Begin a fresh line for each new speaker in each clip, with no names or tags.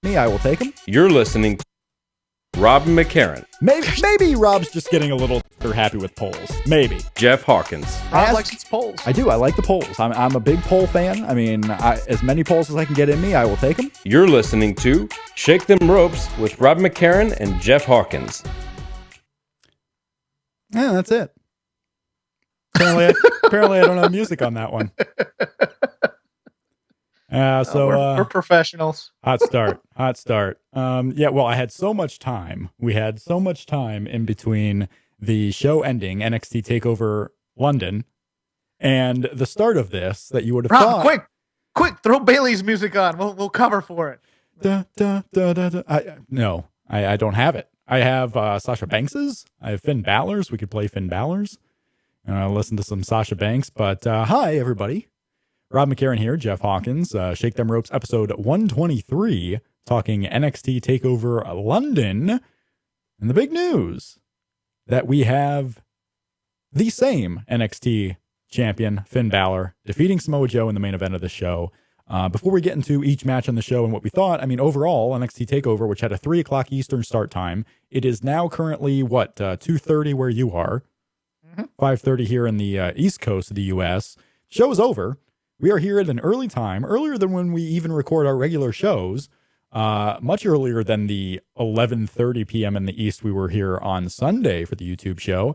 me, I will take him.
You're listening to Rob McCarran.
Maybe Rob's just getting a little happy with polls. Maybe.
Jeff Hawkins.
Rob likes his polls.
I do. I like the polls. I'm a big poll fan. I mean, as many polls as I can get in me, I will take them.
You're listening to Shake Them Ropes with Rob McCarran and Jeff Hawkins.
Yeah, that's it. Apparently, I don't have music on that one.
We're professionals.
Hot start. Yeah, well, I had so much time. We had so much time in between the show ending, NXT Takeover London, and the start of this that you would have thought.
Rob, quick, throw Bailey's music on. We'll cover for it.
No, I don't have it. I have Sasha Banks's. I have Finn Balor's. We could play Finn Balor's. Listen to some Sasha Banks. But hi, everybody. Rob McCarran here, Jeff Hawkins, Shake Them Ropes, episode 123, talking NXT TakeOver London. And the big news that we have the same NXT champion, Finn Balor, defeating Samoa Joe in the main event of the show. Before we get into each match on the show and what we thought, I mean, overall, NXT TakeOver, which had a 3 o'clock Eastern start time, it is now currently, 2:30 where you are, 5:30 here in the East Coast of the U.S. Show is over. We are here at an early time, earlier than when we even record our regular shows, much earlier than the 11:30 p.m. in the East we were here on Sunday for the YouTube show.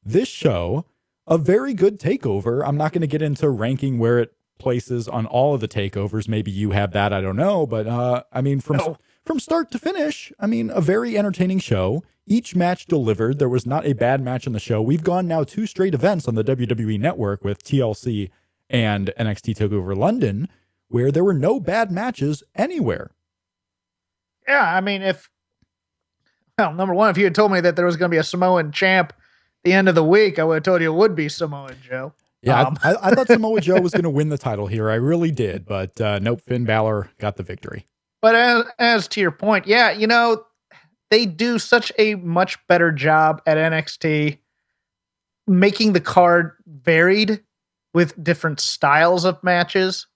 This show, a very good takeover. I'm not going to get into ranking where it places on all of the takeovers. Maybe you have that, I don't know. But, I mean, from start to finish, I mean, a very entertaining show. Each match delivered. There was not a bad match on the show. We've gone now 2 straight events on the WWE Network with TLC and NXT TakeOver London, where there were no bad matches anywhere.
Yeah, I mean, number one, if you had told me that there was going to be a Samoan champ at the end of the week, I would have told you it would be Samoa Joe.
Yeah, I thought Samoa Joe was going to win the title here. I really did, but nope, Finn Balor got the victory.
But as to your point, yeah, they do such a much better job at NXT making the card varied with different styles of matches,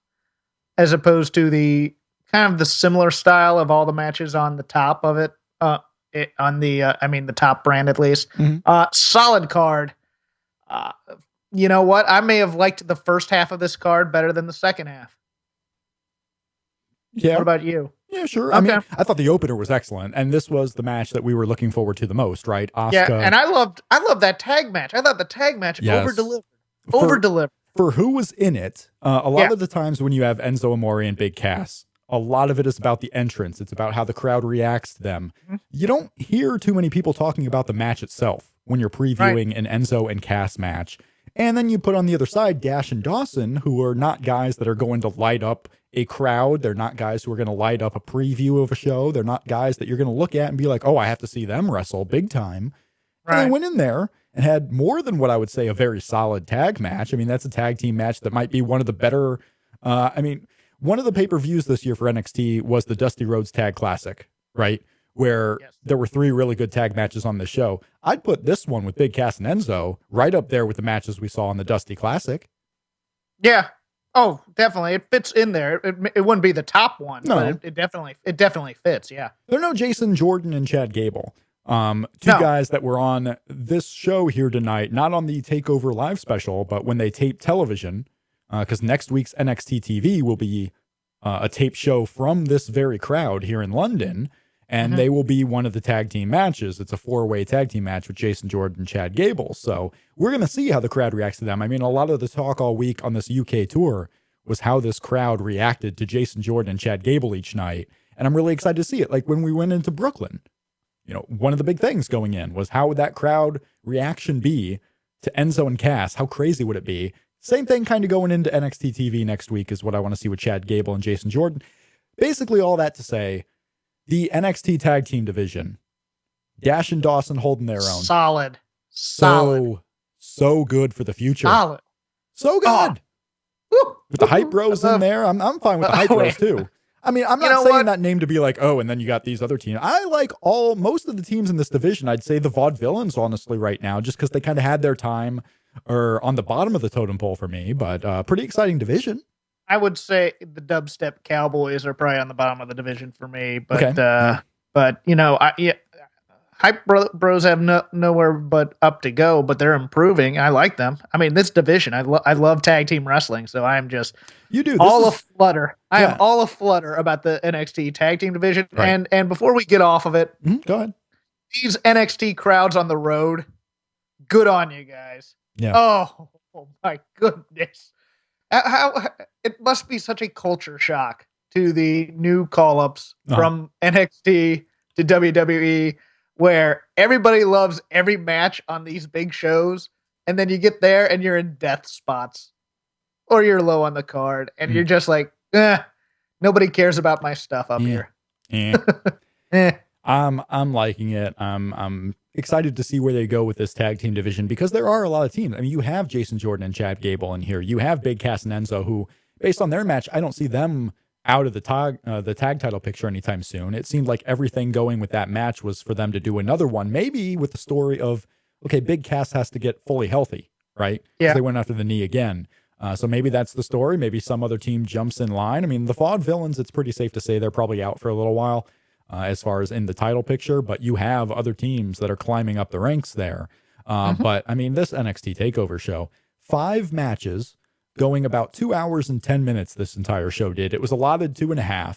as opposed to the kind of the similar style of all the matches on the top of it, the top brand at least. Mm-hmm. Solid card. You know what? I may have liked the first half of this card better than the second half.
Yeah.
What about you?
Yeah, sure.
Okay.
I mean, I thought the opener was excellent, and this was the match that we were looking forward to the most, right? Oscar.
Yeah, and I loved that tag match. I thought the tag match over-delivered.
For who was in it, a lot of the times when you have Enzo Amore and Big Cass, a lot of it is about the entrance. It's about how the crowd reacts to them. Mm-hmm. You don't hear too many people talking about the match itself when you're previewing an Enzo and Cass match. And then you put on the other side Dash and Dawson, who are not guys that are going to light up a crowd. They're not guys who are going to light up a preview of a show. They're not guys that you're going to look at and be like, oh, I have to see them wrestle big time. Right. And they went in there and had more than what I would say a very solid tag match. I mean, that's a tag team match that might be one of the better. One of the pay-per-views this year for NXT was the Dusty Rhodes Tag Classic, right? Where there were 3 really good tag matches on the show. I'd put this one with Big Cass and Enzo right up there with the matches we saw on the Dusty Classic.
Yeah. Oh, definitely. It fits in there. It wouldn't be the top one, but it definitely fits. Yeah.
There are no Jason Jordan and Chad Gable. Two guys that were on this show here tonight, not on the TakeOver Live special, but when they tape television, because next week's NXT TV will be a tape show from this very crowd here in London, and they will be one of the tag team matches. It's a 4-way tag team match with Jason Jordan and Chad Gable. So we're going to see how the crowd reacts to them. I mean, a lot of the talk all week on this UK tour was how this crowd reacted to Jason Jordan and Chad Gable each night. And I'm really excited to see it. Like when we went into Brooklyn, one of the big things going in was how would that crowd reaction be to Enzo and Cass? How crazy would it be? Same thing kind of going into NXT TV next week is what I want to see with Chad Gable and Jason Jordan. Basically all that to say, the NXT tag team division, Dash and Dawson holding their own.
Solid.
So good for the future.
Solid.
So good. With the Hype Bros in there. I'm fine with the Hype Bros too. I mean, I'm not saying that name to be like, oh, and then you got these other teams. I like most of the teams in this division. I'd say the Vaudevillains, honestly, right now, just because they kind of had their time or on the bottom of the totem pole for me, but pretty exciting division.
I would say the Dubstep Cowboys are probably on the bottom of the division for me, but
Okay. Yeah.
but Hype Bros have nowhere but up to go, but they're improving. I like them. I mean, this division, I love tag team wrestling, so I'm just
You do.
aflutter. I
Yeah.
am all aflutter about the NXT tag team division.
Right.
And before we get off of it,
Go ahead.
these NXT crowds on the road, good on you guys.
Yeah.
Oh my goodness. How it must be such a culture shock to the new call-ups from NXT to WWE, where everybody loves every match on these big shows, and then you get there and you're in death spots, or you're low on the card, and you're just like, nobody cares about my stuff up here.
I'm liking it. I'm excited to see where they go with this tag team division, because there are a lot of teams. I mean, you have Jason Jordan and Chad Gable in here. You have Big Cass and Enzo, who, based on their match, I don't see them out of the tag title picture anytime soon. It seemed like everything going with that match was for them to do another one, maybe with the story of, okay, Big Cass has to get fully healthy, right?
Yeah.
They went after the knee again. So maybe that's the story. Maybe some other team jumps in line. I mean, the Vaudevillains, it's pretty safe to say they're probably out for a little while as far as in the title picture, but you have other teams that are climbing up the ranks there. But I mean, this NXT TakeOver show, 5 matches going about 2 hours and 10 minutes. This entire show did. It was allotted 2.5,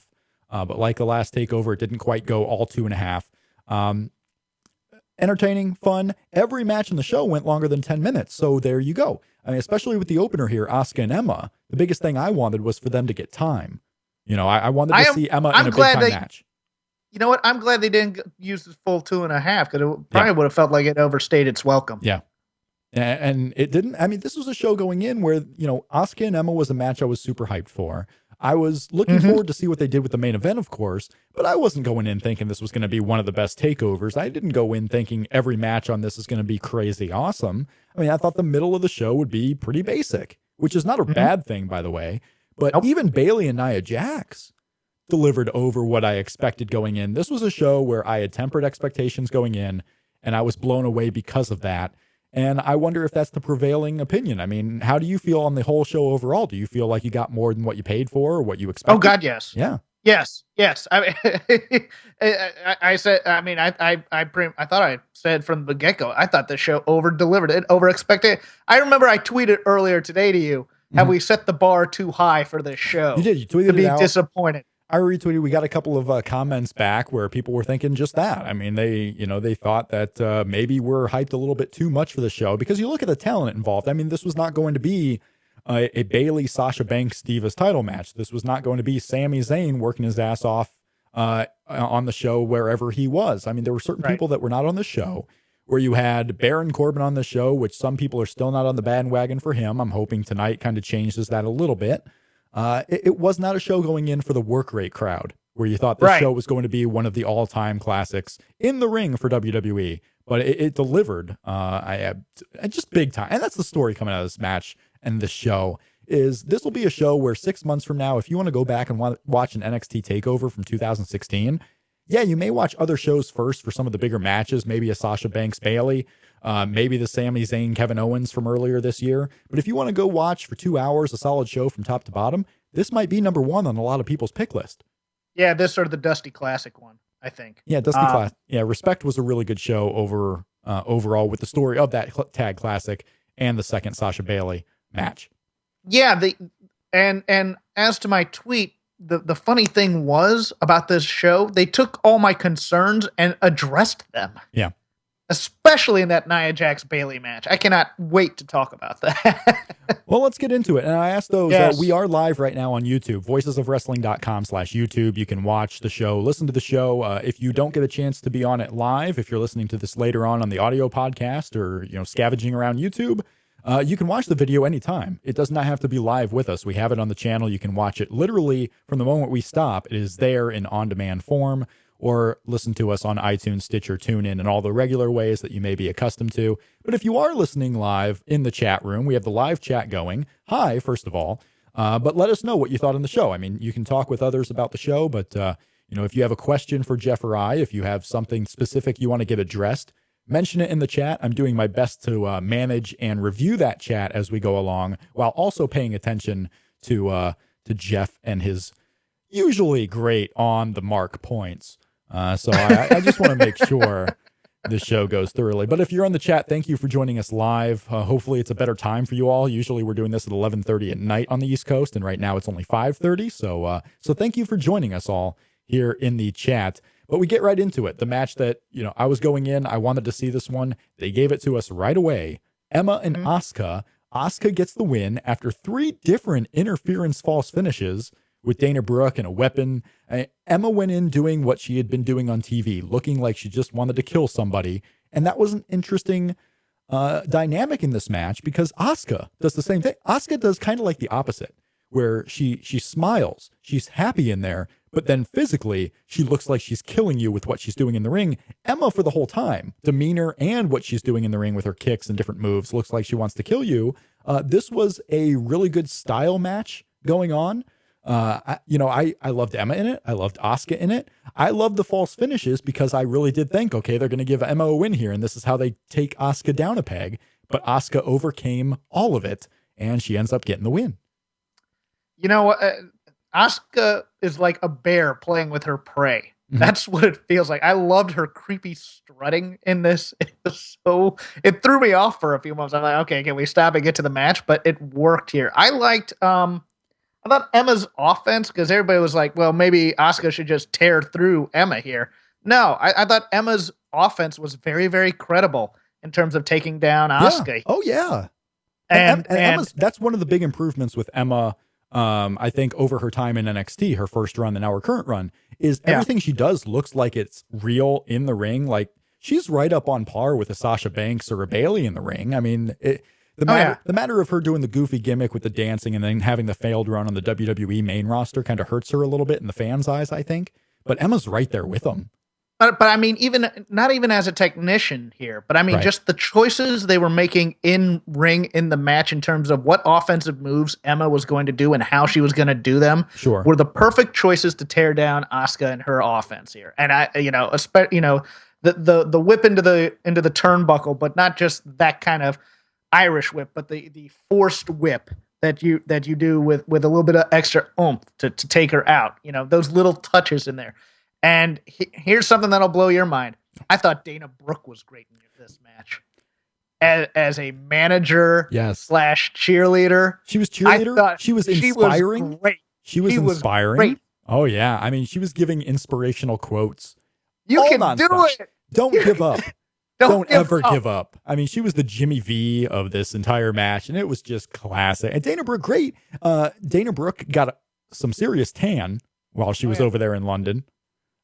but like the last TakeOver, it didn't quite go all 2.5. Entertaining, fun. Every match in the show went longer than 10 minutes. So there you go. I mean, especially with the opener here, Asuka and Emma, the biggest thing I wanted was for them to get time. You know, I wanted to see Emma in a big time match.
You know what? I'm glad they didn't use the full 2.5, because it probably would have felt like it overstayed its welcome.
Yeah. And it didn't. I mean, this was a show going in where, you know, Asuka and Emma was a match I was super hyped for. I was looking forward to see what they did with the main event, of course, but I wasn't going in thinking this was going to be one of the best takeovers. I didn't go in thinking every match on this is going to be crazy awesome. I mean, I thought the middle of the show would be pretty basic, which is not a bad thing, by the way. But even Bayley and Nia Jax delivered over what I expected going in. This was a show where I had tempered expectations going in, and I was blown away because of that. And I wonder if that's the prevailing opinion. I mean, how do you feel on the whole show overall? Do you feel like you got more than what you paid for or what you expected?
Oh God, yes.
Yeah.
Yes. I mean, I said. I mean, I thought I said from the get go. I thought the show over delivered it, over expected. I remember I tweeted earlier today to you, have we set the bar too high for this show?
You did. You tweeted
to be
it out.
Disappointed.
I retweeted. We got a couple of comments back where people were thinking just that. I mean, they thought that maybe we're hyped a little bit too much for the show, because you look at the talent involved. I mean, this was not going to be a Bayley Sasha Banks Divas title match. This was not going to be Sami Zayn working his ass off on the show wherever he was. I mean, there were certain people that were not on the show, where you had Baron Corbin on the show, which some people are still not on the bandwagon for him. I'm hoping tonight kind of changes that a little bit. It was not a show going in for the work rate crowd, where you thought this show was going to be one of the all-time classics in the ring for WWE, but it delivered just big time. And that's the story coming out of this match and this show, is this will be a show where 6 months from now, if you want to go back and watch an NXT TakeOver from 2016, yeah, you may watch other shows first for some of the bigger matches, maybe a Sasha Banks Bayley, maybe the Sami Zayn Kevin Owens from earlier this year. But if you want to go watch for 2 hours a solid show from top to bottom, this might be number 1 on a lot of people's pick list.
Yeah, this sort of the Dusty Classic one, I think.
Yeah, Dusty Classic. Yeah, Respect was a really good show overall, with the story of that tag classic and the second Sasha Bayley match.
Yeah, and as to my tweet, the funny thing was about this show, they took all my concerns and addressed them.
Yeah.
Especially in that Nia Jax Bayley match. I cannot wait to talk about that.
Well, let's get into it. And I asked those, we are live right now on YouTube, voicesofwrestling.com/YouTube. You can watch the show, listen to the show. If you don't get a chance to be on it live, if you're listening to this later on the audio podcast, or, scavenging around YouTube, you can watch the video anytime. It does not have to be live with us. We have it on the channel. You can watch it literally from the moment we stop. It is there in on-demand form, or listen to us on iTunes, Stitcher, TuneIn, and all the regular ways that you may be accustomed to. But if you are listening live in the chat room, we have the live chat going. Hi, first of all. But let us know what you thought on the show. I mean, you can talk with others about the show, but if you have a question for Jeff or I, if you have something specific you want to get addressed, mention it in the chat. I'm doing my best to manage and review that chat as we go along, while also paying attention to to Jeff and his usually great on the mark points. So I just want to make sure the show goes thoroughly. But if you're on the chat, thank you for joining us live. Hopefully it's a better time for you all. Usually we're doing this at 11:30 at night on the East Coast, and right now it's only 5:30. So thank you for joining us all here in the chat. But we get right into it. The match that, I was going in, I wanted to see this one. They gave it to us right away. Emma and Asuka. Asuka gets the win after 3 different interference false finishes with Dana Brooke and a weapon. Emma went in doing what she had been doing on TV, looking like she just wanted to kill somebody. And that was an interesting dynamic in this match because Asuka does the same thing. Asuka does kind of like the opposite, where she smiles, she's happy in there, but then physically she looks like she's killing you with what she's doing in the ring. Emma, for the whole time, demeanor and what she's doing in the ring with her kicks and different moves, looks like she wants to kill you. This was a really good style match going on. I loved Emma in it. I loved Asuka in it. I loved the false finishes because I really did think, okay, they're going to give Emma a win here, and this is how they take Asuka down a peg. But Asuka overcame all of it, and she ends up getting the win.
Asuka is like a bear playing with her prey. That's what it feels like. I loved her creepy strutting in this. It threw me off for a few moments. I'm like, okay, can we stop and get to the match? But it worked here. I thought Emma's offense, because everybody was like, well, maybe Asuka should just tear through Emma here. No, I thought Emma's offense was very, very credible in terms of taking down Asuka.
Yeah. Oh, yeah. And Emma's, that's one of the big improvements with Emma. I think over her time in NXT, her first run and now her current run, is everything she does looks like it's real in the ring. Like she's right up on par with a Sasha Banks or a Bayley in the ring. I mean, the matter of her doing the goofy gimmick with the dancing and then having the failed run on the WWE main roster kind of hurts her a little bit in the fans' eyes, I think. But Emma's right there with them.
But I mean, not even as a technician here, but I mean, just the choices they were making in ring in the match in terms of what offensive moves Emma was going to do and how she was going to do them were the perfect choices to tear down Asuka and her offense here. And the whip into the turnbuckle, but not just that kind of Irish whip, but the forced whip that you do with a little bit of extra oomph to take her out. Those little touches in there. And here's something that'll blow your mind. I thought Dana Brooke was great in this match. As a manager / cheerleader.
She was cheerleader. She was inspiring.
She was great.
She was inspiring.
Great.
Oh, yeah. I mean, she was giving inspirational quotes.
You can do it.
Don't give up. Don't ever give up. I mean, she was the Jimmy V of this entire match, and it was just classic. And Dana Brooke, great. Dana Brooke got some serious tan while she was over there in London.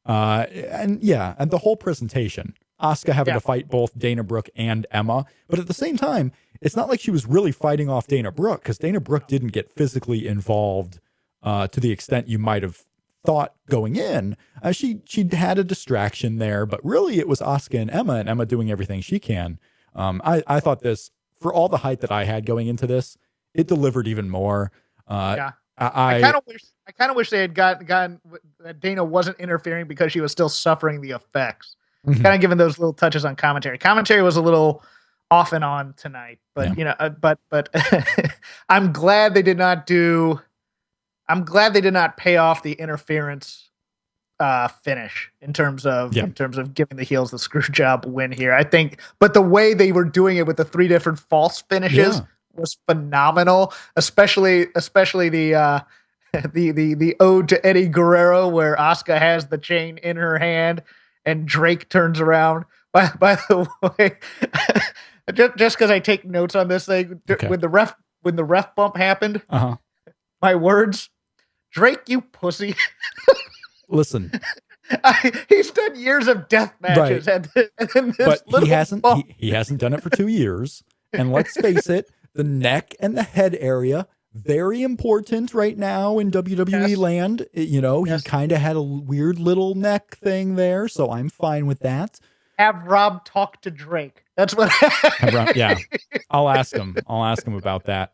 And the whole presentation, Asuka having to fight both Dana Brooke and Emma, but at the same time, it's not like she was really fighting off Dana Brooke because Dana Brooke didn't get physically involved to the extent you might have thought going in. She had a distraction there, but really it was Asuka and Emma doing everything she can. I thought this, for all the hype that I had going into this, it delivered even more. I kind of wish they had gotten that Dana wasn't interfering because she was still suffering the effects. Kind of giving those little touches on commentary. Commentary was a little off and on tonight, but but I'm glad they did not pay off the interference finish in terms of giving the heels the screw job win here. I think, but the way they were doing it with the 3 different false finishes was phenomenal, especially the ode to Eddie Guerrero where Asuka has the chain in her hand and Drake turns around. By the way, just because I take notes on this thing, when the ref bump happened, my words, Drake, you pussy. Listen,
he's done years of death matches,
but he hasn't done it for 2 years. And let's face it, the neck and the head area, very important right now in WWE land. He kind of had a weird little neck thing there, so I'm fine with that.
Have Rob talk to Drake. That's what.
I'll ask him. About that.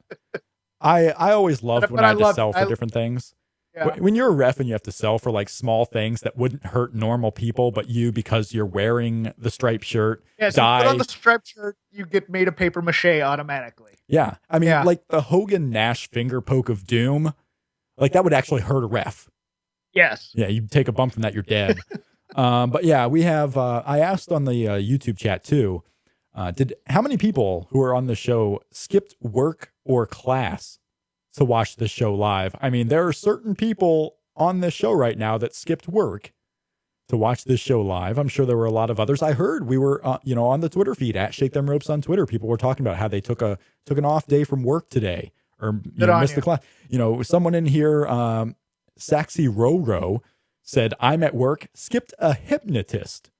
I always loved when I had to sell for different things. Yeah. When you're a ref and you have to sell for like small things that wouldn't hurt normal people, but you, because you're wearing the striped shirt,
so you put on the striped shirt, you get made of paper mache automatically.
Yeah. I mean, like the Hogan Nash finger poke of doom. Like that would actually hurt a ref.
Yes.
Yeah, you take a bump from that, you're dead. But yeah, we have. I asked on the YouTube chat too. How many people who are on the show skipped work or class to watch this show live? I mean, there are certain people on this show right now that skipped work to watch this show live. I'm sure there were a lot of others. I heard we were, on the Twitter feed at Shake Them Ropes on Twitter. People were talking about how they took an off day from work today or missed the class. Someone in here, Saxy Roro, said, "I'm at work, skipped a hypnotist.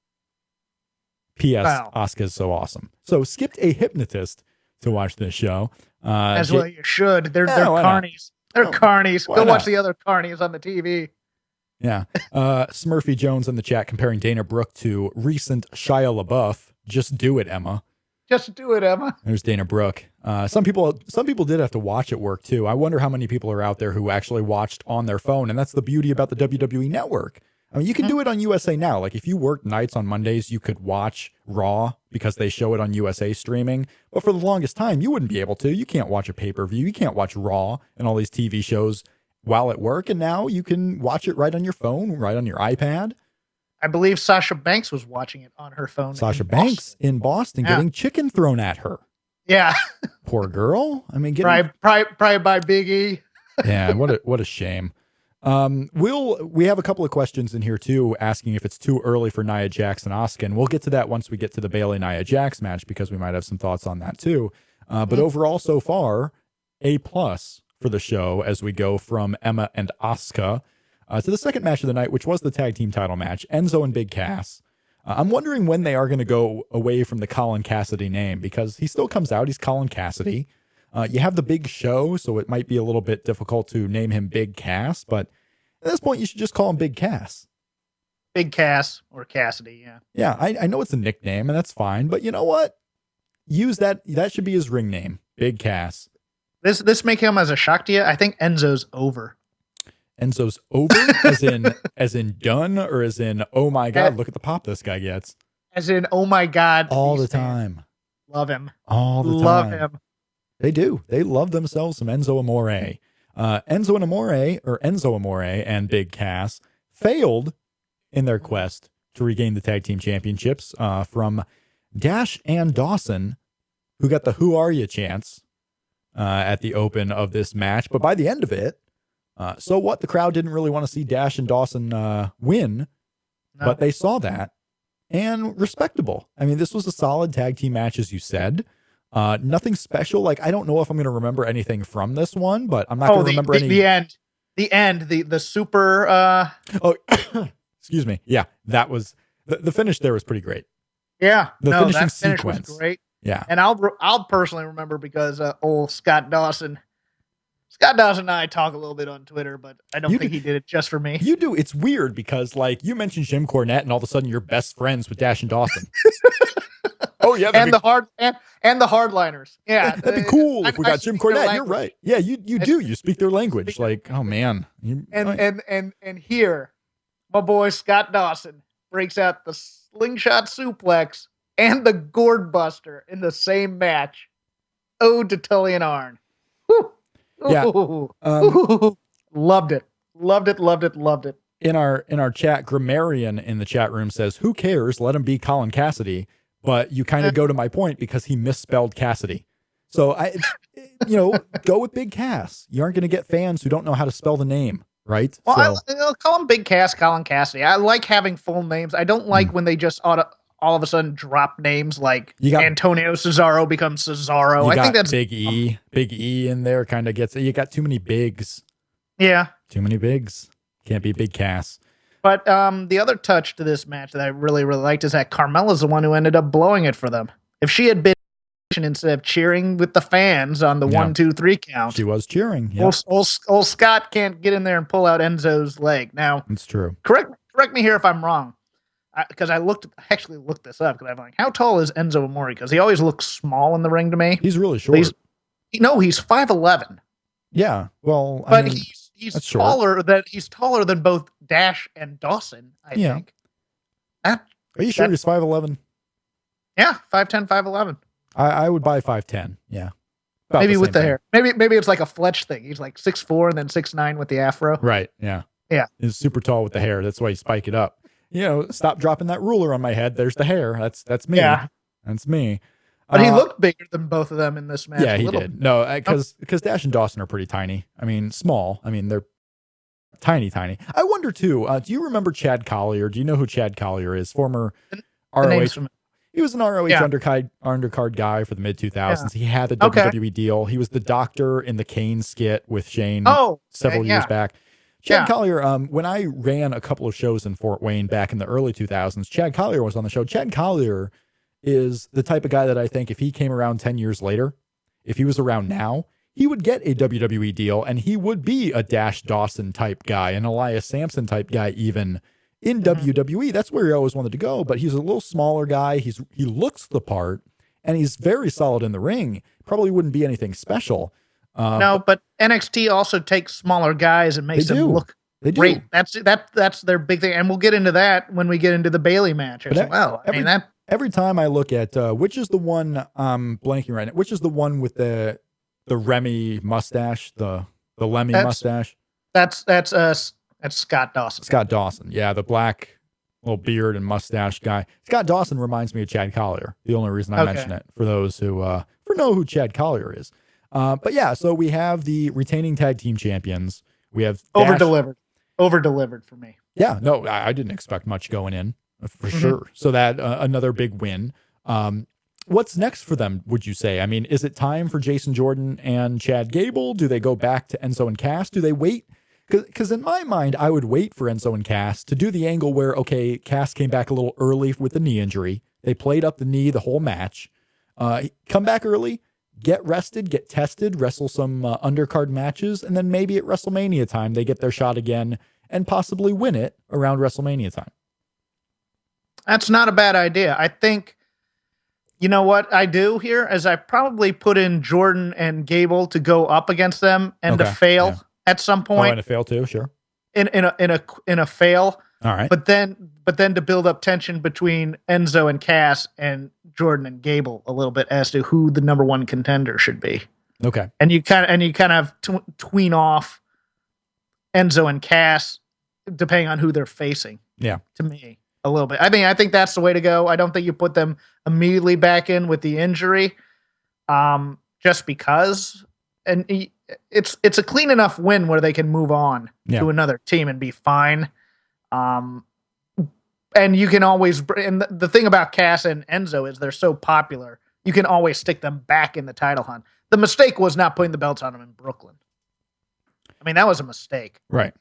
P.S.
Wow.
Oscar's so awesome." So skipped a hypnotist to watch this show.
As well you should. They're carnies. They're carnies. Go watch the other carnies on the TV.
Yeah. Smurfy Jones in the chat comparing Dana Brooke to recent Shia LaBeouf. Just do it, Emma.
Just do it, Emma.
There's Dana Brooke. Some people did have to watch at work too. I wonder how many people are out there who actually watched on their phone. And that's the beauty about the WWE Network. I mean, you can do it on USA Now. Like if you work nights on Mondays, you could watch Raw because they show it on USA streaming. But for the longest time, you wouldn't be able to. You can't watch a pay-per-view. You can't watch Raw and all these TV shows while at work. And now you can watch it right on your phone, right on your iPad.
I believe Sasha Banks was watching it on her phone.
Sasha Banks in Boston getting chicken thrown at her.
Yeah.
Poor girl. I mean,
probably by Big E.
Yeah, what a shame. We have a couple of questions in here too, asking if it's too early for Nia Jax and Oscar, and we'll get to that once we get to the Bayley Nia Jax match because we might have some thoughts on that too. But overall, so far, A+ for the show as we go from Emma and Oscar to the second match of the night, which was the tag team title match, Enzo and Big Cass. I'm wondering when they are going to go away from the Colin Cassidy name because he still comes out. He's Colin Cassidy. You have the big show, so it might be a little bit difficult to name him Big Cass, but at this point, you should just call him Big Cass.
Big Cass or Cassidy, yeah.
Yeah, I know it's a nickname, and that's fine, but you know what? Use that. That should be his ring name, Big Cass.
This may come as a shock to you. I think Enzo's over.
Enzo's over, as in done, or as in oh my god, look at the pop this guy gets.
As in oh my god,
all the time.
Love him.
All the time.
Love him.
They do. They love themselves some Enzo Amore. Enzo Amore and Big Cass failed in their quest to regain the tag team championships from Dash and Dawson, who got the "Who Are You" chance at the open of this match. But by the end of it, so what? The crowd didn't really want to see Dash and Dawson win, but they saw that, and respectable. I mean, this was a solid tag team match, as you said. Nothing special. Like, I don't know if I'm going to remember anything from this one, but I'm not going to remember any.
The end, the super.
Excuse me. Yeah, that was the finish. There was pretty great.
Yeah,
finishing
finish
sequence
was great.
Yeah,
and I'll personally remember because old Scott Dawson. Scott Dawson and I talk a little bit on Twitter, but I don't think he did it just for me.
You do. It's weird because, like, you mentioned Jim Cornette, and all of a sudden you're best friends with Dash and Dawson. Oh yeah,
and the hardliners. Yeah,
that'd be cool if we got Jim Cornette. You're right. Yeah, you do. You speak their language. Like, oh man.
And here, my boy Scott Dawson breaks out the slingshot suplex and the gourd buster in the same match. Ode to Tully and Arn. Whew.
Yeah.
Loved it.
In our chat, Grammarian in the chat room says, "Who cares? Let him be Colin Cassidy." But you kind of go to my point because he misspelled Cassidy. So go with Big Cass. You aren't going to get fans who don't know how to spell the name, right?
Well, call him Big Cass, Colin Cassidy. I like having full names. I don't like when they just all of a sudden drop names like Antonio Cesaro becomes Cesaro. I think that's
Big E in there kind of gets it. You got too many bigs.
Yeah.
Too many bigs. Can't be Big Cass.
But the other touch to this match that I really, really liked is that Carmella's the one who ended up blowing it for them. If she had been instead of cheering with the fans on the 1, 2, 3 count,
she was cheering.
Yeah. Old Scott can't get in there and pull out Enzo's leg. Now,
it's true.
Correct me here if I'm wrong, because I actually looked this up because I'm like, how tall is Enzo Amore? Because he always looks small in the ring to me.
He's really short.
He's 5'11".
Yeah, well,
but he's taller than both Dash and Dawson. I think.
Are you sure he's 5'11"?
Yeah, 5'10", 5'11".
I would buy 5'10". Yeah, About
maybe
the
with
same
the
thing.
hair. Maybe it's like a Fletch thing. He's like 6'4" and then 6'9" with the afro.
Right. Yeah.
Yeah.
He's super tall with the hair. That's why you spike it up. Stop dropping that ruler on my head. There's the hair. That's me.
Yeah.
That's me.
But he looked bigger than both of them in this match.
Yeah, he
little
did. No, because Dash and Dawson are pretty tiny. I mean, small. I mean, they're tiny. I wonder too. Do you remember Chad Collier? Do you know who Chad Collier is? Former ROH. He was an ROH undercard guy for the mid 2000s. He had the WWE deal. He was the doctor in the Kane skit with Shane several years back. Chad Collier, when I ran a couple of shows in Fort Wayne back in the early 2000s, Chad Collier was on the show. Chad Collier is the type of guy that I think if he came around 10 years later, if he was around now, he would get a WWE deal and he would be a Dash Dawson type guy, an Elias Sampson type guy, even in WWE. That's where he always wanted to go, but he's a little smaller guy. He looks the part and he's very solid in the ring. Probably wouldn't be anything special.
But NXT also takes smaller guys and makes them look great. That's their big thing. And we'll get into that when we get into the Bailey match as well.
Every time I look at which is the one I'm blanking right now, which is the one with the Remy mustache, the Lemmy mustache.
That's Scott Dawson.
Scott Dawson, yeah, the black little beard and mustache guy. Scott Dawson reminds me of Chad Collier. The only reason I mention it for those who know who Chad Collier is. But yeah, so we have the retaining tag team champions. We have
over delivered for me.
Yeah, no, I didn't expect much going in. For sure. So that another big win. What's next for them, would you say? I mean, is it time for Jason Jordan and Chad Gable? Do they go back to Enzo and Cass? Do they wait? Because in my mind, I would wait for Enzo and Cass to do the angle where, Cass came back a little early with the knee injury. They played up the knee the whole match. Come back early, get rested, get tested, wrestle some undercard matches, and then maybe at WrestleMania time, they get their shot again and possibly win it around WrestleMania time.
That's not a bad idea. I think, you know what I do here is I probably put in Jordan and Gable to go up against them and to fail at some point.
And to fail too, sure.
In a fail.
All right.
But then to build up tension between Enzo and Cass and Jordan and Gable a little bit as to who the number one contender should be.
Okay.
And you kind of tween off Enzo and Cass depending on who they're facing.
Yeah.
To me. A little bit. I think that's the way to go. I don't think you put them immediately back in with the injury, just because. And it's a clean enough win where they can move on to another team and be fine. And you can always. And the thing about Cass and Enzo is they're so popular. You can always stick them back in the title hunt. The mistake was not putting the belts on them in Brooklyn. I mean, that was a mistake.
Right.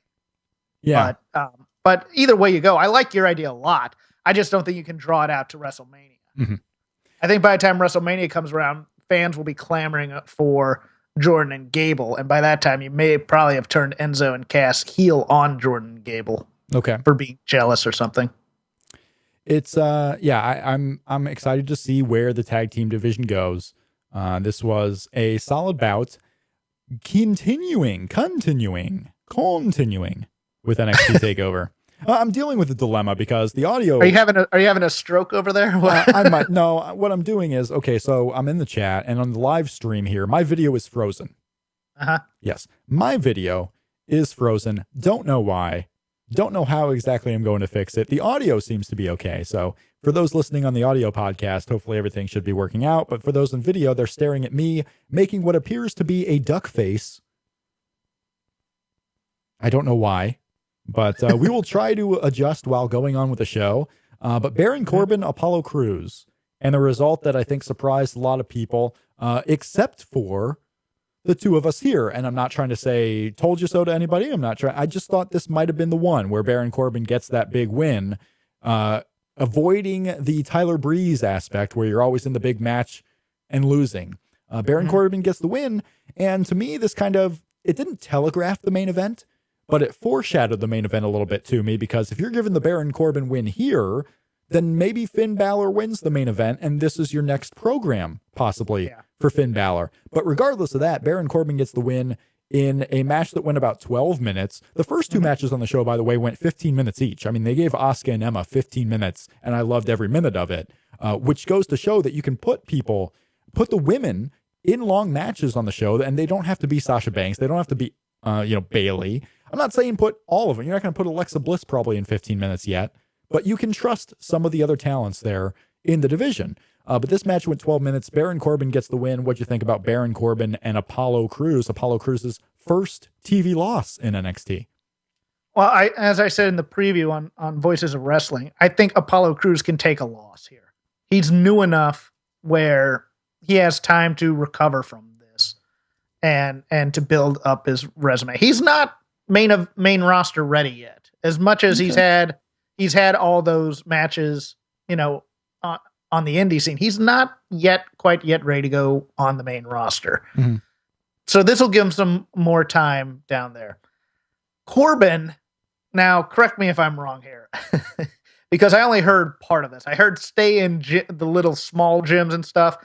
Yeah.
But either way you go, I like your idea a lot. I just don't think you can draw it out to WrestleMania.
Mm-hmm.
I think by the time WrestleMania comes around, fans will be clamoring for Jordan and Gable. And by that time, you may probably have turned Enzo and Cass heel on Jordan and Gable.
Okay.
For being jealous or something.
It's, I'm excited to see where the tag team division goes. This was a solid bout. Continuing with NXT Takeover. I'm dealing with a dilemma because the audio.
Are you having a stroke over there?
I might. No, what I'm doing is so I'm in the chat and on the live stream here, my video is frozen. Yes, my video is frozen. Don't know why. Don't know how exactly I'm going to fix it. The audio seems to be okay. So for those listening on the audio podcast, hopefully everything should be working out. But for those in video, they're staring at me, making what appears to be a duck face. I don't know why. But we will try to adjust while going on with the show. But Baron Corbin, Apollo Crews, and the result that I think surprised a lot of people, except for the two of us here. And I'm not trying to say told you so to anybody. I just thought this might have been the one where Baron Corbin gets that big win, avoiding the Tyler Breeze aspect where you're always in the big match and losing. Baron Corbin gets the win. And to me, this it didn't telegraph the main event, but it foreshadowed the main event a little bit to me, because if you're given the Baron Corbin win here, then maybe Finn Balor wins the main event, and this is your next program, possibly, for Finn Balor. But regardless of that, Baron Corbin gets the win in a match that went about 12 minutes. The first two matches on the show, by the way, went 15 minutes each. I mean, they gave Asuka and Emma 15 minutes, and I loved every minute of it, which goes to show that you can put the women in long matches on the show, and they don't have to be Sasha Banks. They don't have to be, Bailey. I'm not saying put all of them. You're not going to put Alexa Bliss probably in 15 minutes yet, but you can trust some of the other talents there in the division. But this match went 12 minutes. Baron Corbin gets the win. What'd you think about Baron Corbin and Apollo Crews? Apollo Crews' first TV loss in NXT.
Well, as I said in the preview on Voices of Wrestling, I think Apollo Crews can take a loss here. He's new enough where he has time to recover from this and to build up his resume. He's not main roster ready yet. As much as he's had all those matches, on the indie scene, he's not quite yet ready to go on the main roster.
Mm-hmm.
So this will give him some more time down there. Corbin, now correct me if I'm wrong here, because I only heard part of this. I heard stay in the little small gyms and stuff.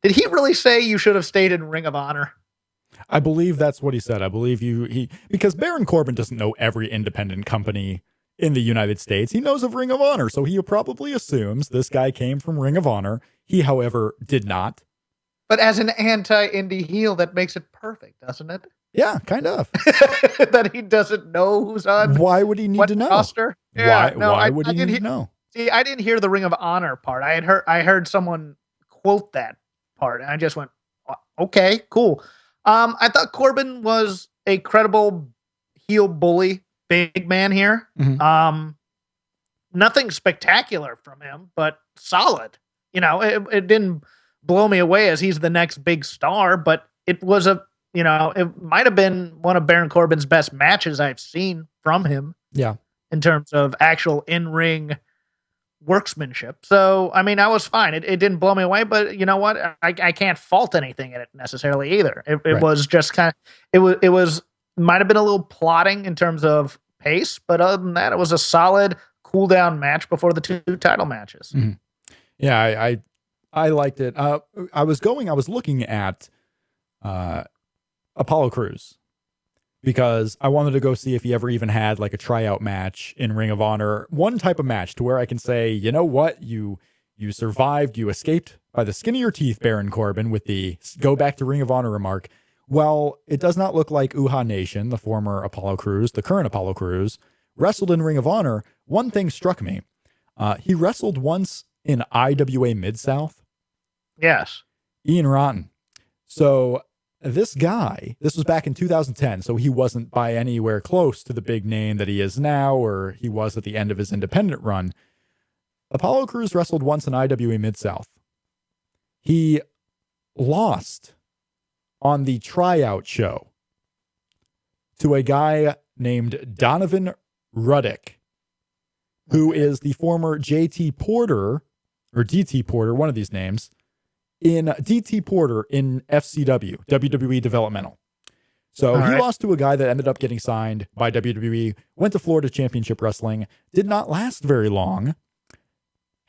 Did he really say you should have stayed in Ring of Honor?
I believe that's what he said. I believe because Baron Corbin doesn't know every independent company in the United States. He knows of Ring of Honor, so he probably assumes this guy came from Ring of Honor. He, however, did not.
But as an anti-indie heel, that makes it perfect, doesn't it?
Yeah, kind of.
That he doesn't know who's on.
Why would he need to know?
Roster? Yeah,
why would he need to know?
See, I didn't hear the Ring of Honor part. I heard someone quote that part, and I just went, okay, cool. I thought Corbin was a credible heel bully, big man here.
Mm-hmm.
Nothing spectacular from him, but solid. It didn't blow me away as he's the next big star, but it was it might have been one of Baron Corbin's best matches I've seen from him.
Yeah.
In terms of actual in-ring workmanship. So, I mean, I was fine. It didn't blow me away, but you know what? I can't fault anything in it necessarily either. It
Right.
was just it was might have been a little plotting in terms of pace, but other than that, it was a solid cool down match before the two title matches.
Mm-hmm. Yeah, I liked it. I was looking at Apollo Crews because I wanted to go see if he ever even had like a tryout match in Ring of Honor, one type of match to where I can say, you know what, you survived, you escaped by the skin of your teeth, Baron Corbin, with the go back to Ring of Honor remark. Well, it does not look like Uhaa Nation, the former Apollo Crews, the current Apollo Crews, wrestled in Ring of Honor. One thing struck me. He wrestled once in IWA Mid-South.
Yes.
Ian Rotten. So this guy, this was back in 2010, so he wasn't by anywhere close to the big name that he is now, or he was at the end of his independent run. Apollo Crews wrestled once in IWA Mid-South. He lost on the tryout show to a guy named Donovan Ruddick, who is the former JT Porter, or DT Porter, one of these names, in DT Porter in FCW, WWE Developmental. So he lost to a guy that ended up getting signed by WWE, went to Florida Championship Wrestling, did not last very long,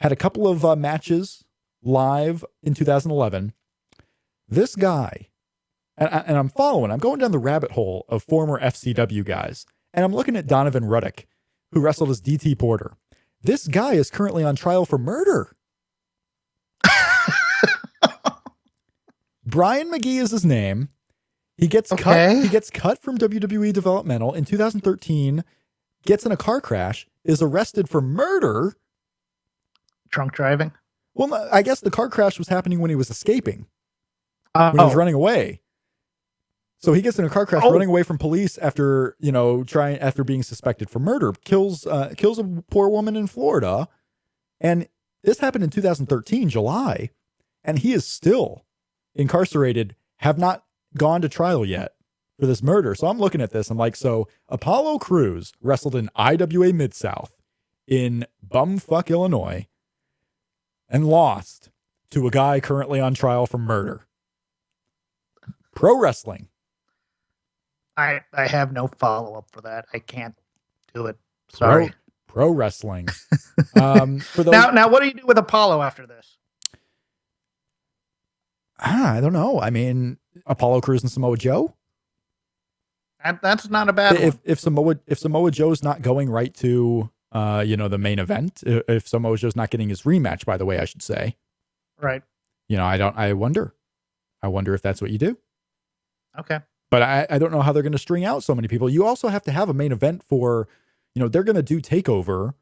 had a couple of matches live in 2011. This guy, and I'm going down the rabbit hole of former FCW guys, and I'm looking at Donovan Ruddick, who wrestled as DT Porter. This guy is currently on trial for murder. Brian McGee is his name. He gets cut. He gets cut from WWE Developmental in 2013. Gets in a car crash. Is arrested for murder.
Drunk driving.
Well, I guess the car crash was happening when he was escaping. When he was running away. So he gets in a car crash, running away from police after being suspected for murder. Kills a poor woman in Florida, and this happened in 2013, July, and he is still incarcerated, have not gone to trial yet for this murder. So I'm looking at this. I'm like, so Apollo Crews wrestled in IWA Mid-South in bumfuck Illinois and lost to a guy currently on trial for murder. Pro wrestling.
I have no follow-up for that. I can't do it. Sorry.
Pro wrestling. For those,
now, what do you do with Apollo after this?
I don't know. I mean, Apollo Crews and Samoa Joe.
That's not a bad one.
If Samoa Joe's not going right to the main event, if Samoa Joe's not getting his rematch, by the way, I should say.
Right.
I wonder. I wonder if that's what you do.
Okay.
But I don't know how they're going to string out so many people. You also have to have a main event for, they're going to do Takeover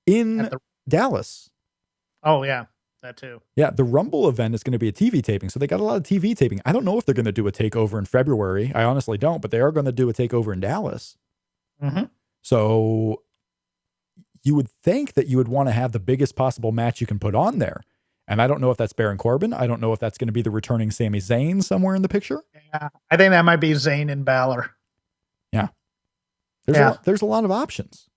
in Dallas.
Oh, yeah. That too.
Yeah, the Rumble event is going to be a TV taping. So they got a lot of TV taping. I don't know if they're going to do a Takeover in February. I honestly don't, but they are going to do a Takeover in Dallas.
Mm-hmm.
So you would think that you would want to have the biggest possible match you can put on there. And I don't know if that's Baron Corbin. I don't know if that's going to be the returning Sami Zayn somewhere in the picture.
Yeah, I think that might be Zayn and Balor.
Yeah. There's a lot of options.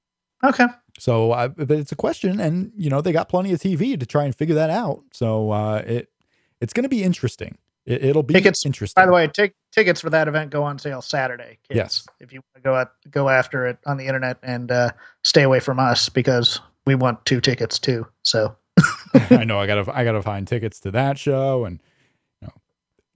Okay.
So, but it's a question, and they got plenty of TV to try and figure that out. So it's going to be interesting. It'll be interesting.
By the way, tickets for that event go on sale Saturday. Kids,
yes.
If you want to go after it on the internet and stay away from us because we want 2 tickets too. So
I know I gotta find tickets to that show and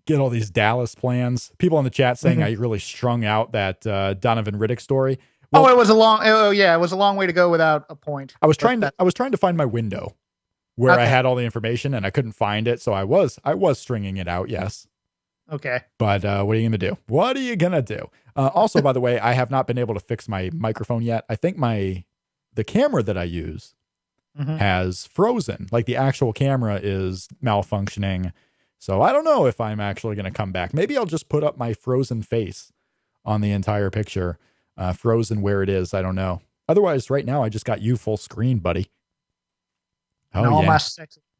get all these Dallas plans. People in the chat saying I really strung out that Donovan Riddick story. Well,
it was a long way to go without a point.
I was trying to find my window where I had all the information and I couldn't find it. So I was stringing it out. Yes.
Okay.
But what are you going to do? What are you going to do? Also, by the way, I have not been able to fix my microphone yet. I think the camera that I use has frozen. Like the actual camera is malfunctioning. So I don't know if I'm actually going to come back. Maybe I'll just put up my frozen face on the entire picture. Frozen where it is. I don't know. Otherwise, right now, I just got you full screen, buddy.
Oh, yeah.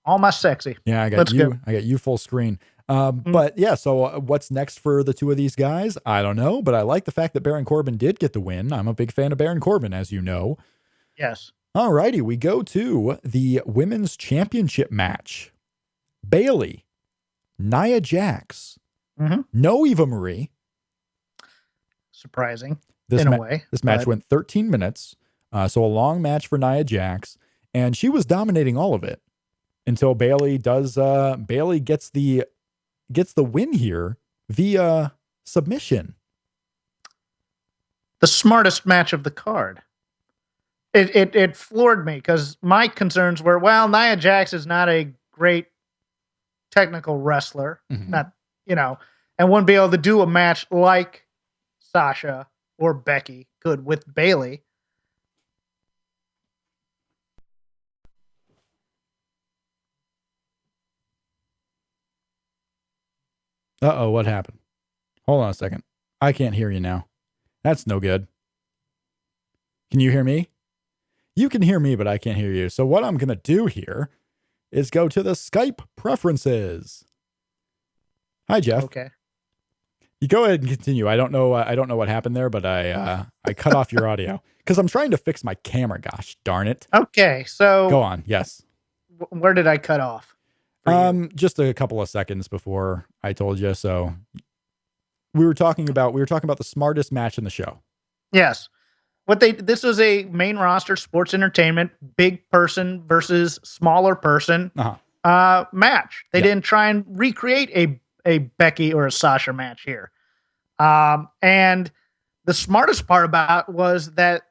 All my sexy.
Yeah, I got you full screen. But yeah, so what's next for the 2 of these guys? I don't know, but I like the fact that Baron Corbin did get the win. I'm a big fan of Baron Corbin, as you know.
Yes.
All righty, we go to the women's championship match. Bayley, Nia Jax, no Eva Marie.
Surprising. In a way.
This match went 13 minutes. So a long match for Nia Jax. And she was dominating all of it until Bayley gets the win here via submission.
The smartest match of the card. It floored me because my concerns were, Nia Jax is not a great technical wrestler. Not, and wouldn't be able to do a match like Sasha or Becky could with Bayley.
Uh-oh, what happened? Hold on a second. I can't hear you now. That's no good. Can you hear me? You can hear me, but I can't hear you. So what I'm going to do here is go to the Skype preferences. Hi, Jeff.
Okay.
You go ahead and continue. I don't know what happened there, but I cut off your audio because I'm trying to fix my camera. Gosh darn it.
Okay, so
go on. Yes.
Where did I cut off?
Just a couple of seconds before I told you. So we were talking about the smartest match in the show.
Yes. This was a main roster sports entertainment, big person versus smaller person match. They didn't try and recreate a Becky or a Sasha match here. And the smartest part about was that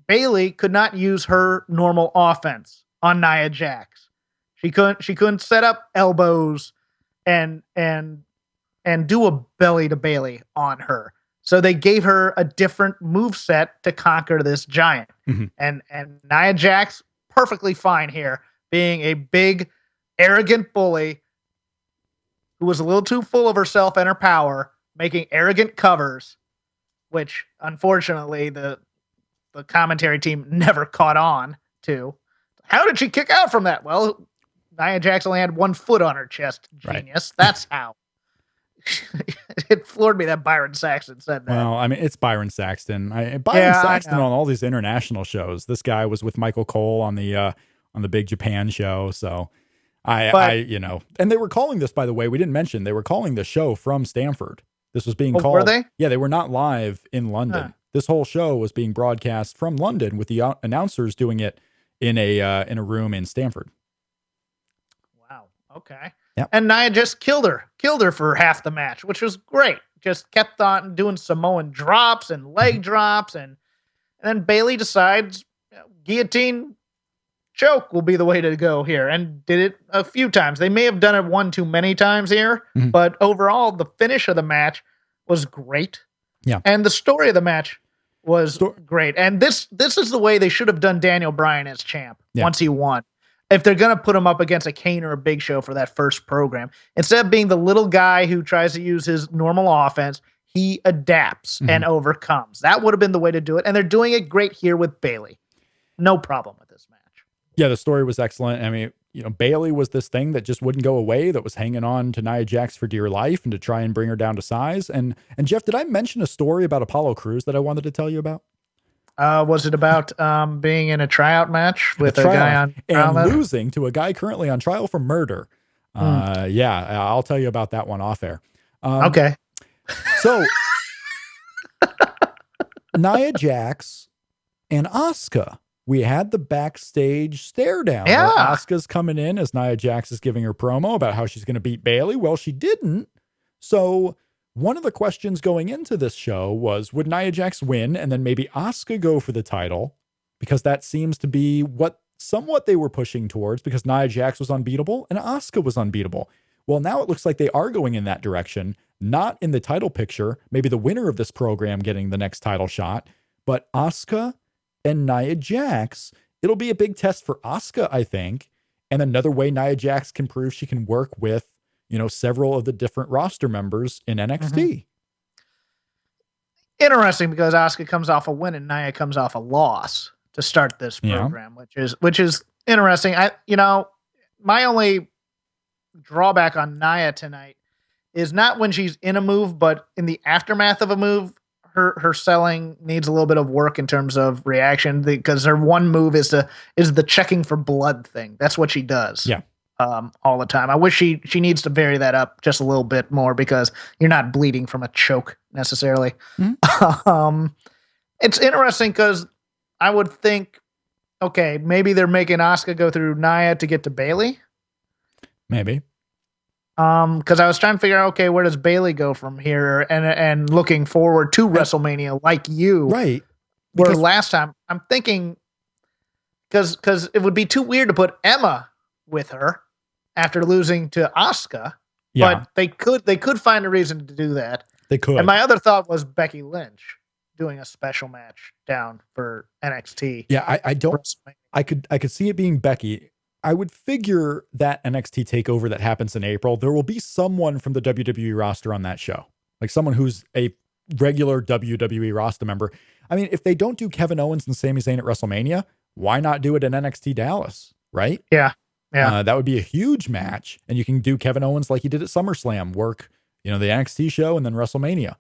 Bayley could not use her normal offense on Nia Jax. She couldn't set up elbows and do a belly to Bayley on her. So they gave her a different moveset to conquer this giant. And Nia Jax perfectly fine here, being a big, arrogant bully who was a little too full of herself and her power, making arrogant covers, which unfortunately the commentary team never caught on to. How did she kick out from that? Well, Nia Jax only had 1 foot on her chest. Genius. Right. That's how. It floored me that Byron Saxton said that.
Well, I mean, it's Byron Saxton. Byron Saxton on all these international shows. This guy was with Michael Cole on the Big Japan show. So and they were calling this, by the way, we didn't mention, they were calling the show from Stamford. This was being called.
Were they?
Yeah, they were not live in London. This whole show was being broadcast from London with the announcers doing it in a room in Stamford.
Wow. Okay.
Yep.
And Nia just killed her for half the match, which was great. Just kept on doing Samoan drops and leg drops, and then Bayley decides guillotine choke will be the way to go here, and did it a few times. They may have done it one too many times here, but overall, the finish of the match was great.
Yeah.
And the story of the match was great. And this is the way they should have done Daniel Bryan as champ once he won. If they're going to put him up against a Kane or a Big Show for that first program, instead of being the little guy who tries to use his normal offense, he adapts and overcomes. That would have been the way to do it. And they're doing it great here with Bayley. No problem with this match.
Yeah, the story was excellent. I mean, Bayley was this thing that just wouldn't go away, that was hanging on to Nia Jax for dear life and to try and bring her down to size. And Jeff, did I mention a story about Apollo Crews that I wanted to tell you about?
Was it about being in a tryout match with a guy on trial
and losing to a guy currently on trial for murder? Yeah, I'll tell you about that one off air.
Okay.
So Nia Jax and Oscar, we had the backstage stare down.
Yeah.
Oscar's coming in as Nia Jax is giving her promo about how she's going to beat Bayley. Well, she didn't. So one of the questions going into this show was, would Nia Jax win and then maybe Oscar go for the title? Because that seems to be what somewhat they were pushing towards, because Nia Jax was unbeatable and Oscar was unbeatable. Well, now it looks like they are going in that direction, not in the title picture, maybe the winner of this program getting the next title shot, but Oscar and Nia Jax. It'll be a big test for Oscar, I think, and another way Nia Jax can prove she can work with, several of the different roster members in NXT.
Interesting, because Oscar comes off a win and Nia comes off a loss to start this program, which is interesting. My only drawback on Nia tonight is not when she's in a move, but in the aftermath of a move. Her selling needs a little bit of work in terms of reaction, because her one move is the checking for blood thing. That's what she does.
Yeah.
All the time. I wish she needs to vary that up just a little bit more, because you're not bleeding from a choke necessarily. It's interesting because I would think, okay, maybe they're making Oscar go through Nia to get to Bayley.
Maybe.
Because I was trying to figure out, okay, where does Bayley go from here, and looking forward to WrestleMania, like you,
right?
Where last time I'm thinking, because it would be too weird to put Emma with her after losing to Asuka, but they could find a reason to do that.
They could.
And my other thought was Becky Lynch doing a special match down for NXT.
Yeah, I could see it being Becky. I would figure that NXT Takeover that happens in April, there will be someone from the WWE roster on that show, like someone who's a regular WWE roster member. I mean, if they don't do Kevin Owens and Sami Zayn at WrestleMania, why not do it in NXT Dallas, right?
Yeah.
That would be a huge match, and you can do Kevin Owens like you did at SummerSlam, work, the NXT show and then WrestleMania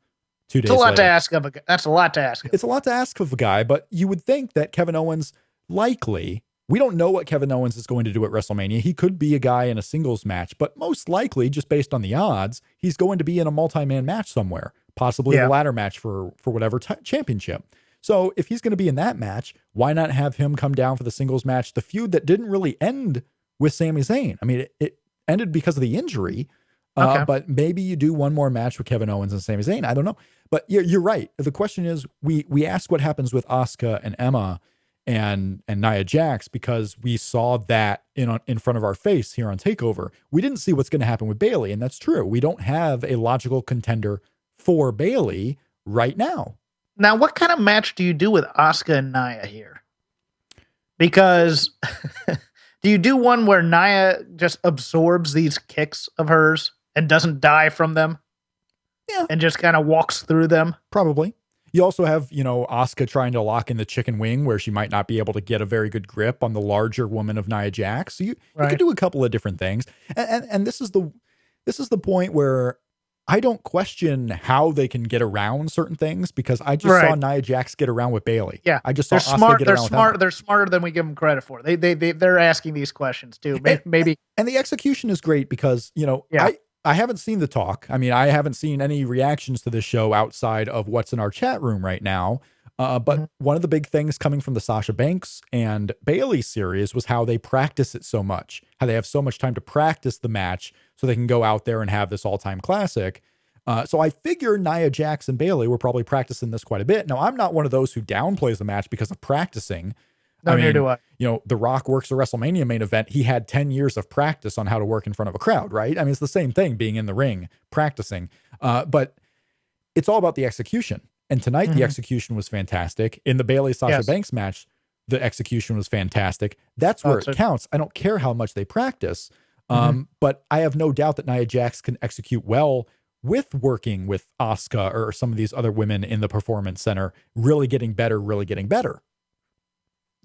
2 days later.
It's a lot to ask of a guy. That's a lot to ask.
It's a lot to ask of a guy, but you would think that Kevin Owens likely. We don't know what Kevin Owens is going to do at WrestleMania. He could be a guy in a singles match, but most likely, just based on the odds, he's going to be in a multi-man match somewhere, possibly the ladder match for whatever championship. So if he's going to be in that match, why not have him come down for the singles match, the feud that didn't really end with Sami Zayn? I mean, it ended because of the injury, but maybe you do one more match with Kevin Owens and Sami Zayn. I don't know. But you're right. The question is, we ask what happens with Asuka and Emma and Nia Jax, because we saw that in front of our face here on Takeover. We didn't see what's going to happen with Bayley, and that's true. We don't have a logical contender for Bayley right now.
Now, what kind of match do you do with Asuka and Nia here? Because do you do one where Nia just absorbs these kicks of hers and doesn't die from them?
Yeah.
And just kind of walks through them?
Probably. You also have, Asuka trying to lock in the chicken wing where she might not be able to get a very good grip on the larger woman of Nia Jax. So you could do a couple of different things. And this is the point where I don't question how they can get around certain things, because I just saw Nia Jax get around with Bayley.
Yeah.
I just saw Asuka get around with Emma.
They're smarter than we give them credit for. They're asking these questions too. Maybe.
And the execution is great because, I haven't seen the talk. I mean, I haven't seen any reactions to this show outside of what's in our chat room right now. But one of the big things coming from the Sasha Banks and Bayley series was how they practice it so much, how they have so much time to practice the match so they can go out there and have this all-time classic. So I figure Nia Jax and Bayley were probably practicing this quite a bit. Now, I'm not one of those who downplays the match because of practicing.
Neither do I.
The Rock works a WrestleMania main event. He had 10 years of practice on how to work in front of a crowd, right? I mean, it's the same thing being in the ring, practicing. But it's all about the execution. And tonight, the execution was fantastic. In the Bayley-Sasha Banks match, the execution was fantastic. That's where it counts. I don't care how much they practice. But I have no doubt that Nia Jax can execute well with working with Asuka or some of these other women in the Performance Center, really getting better.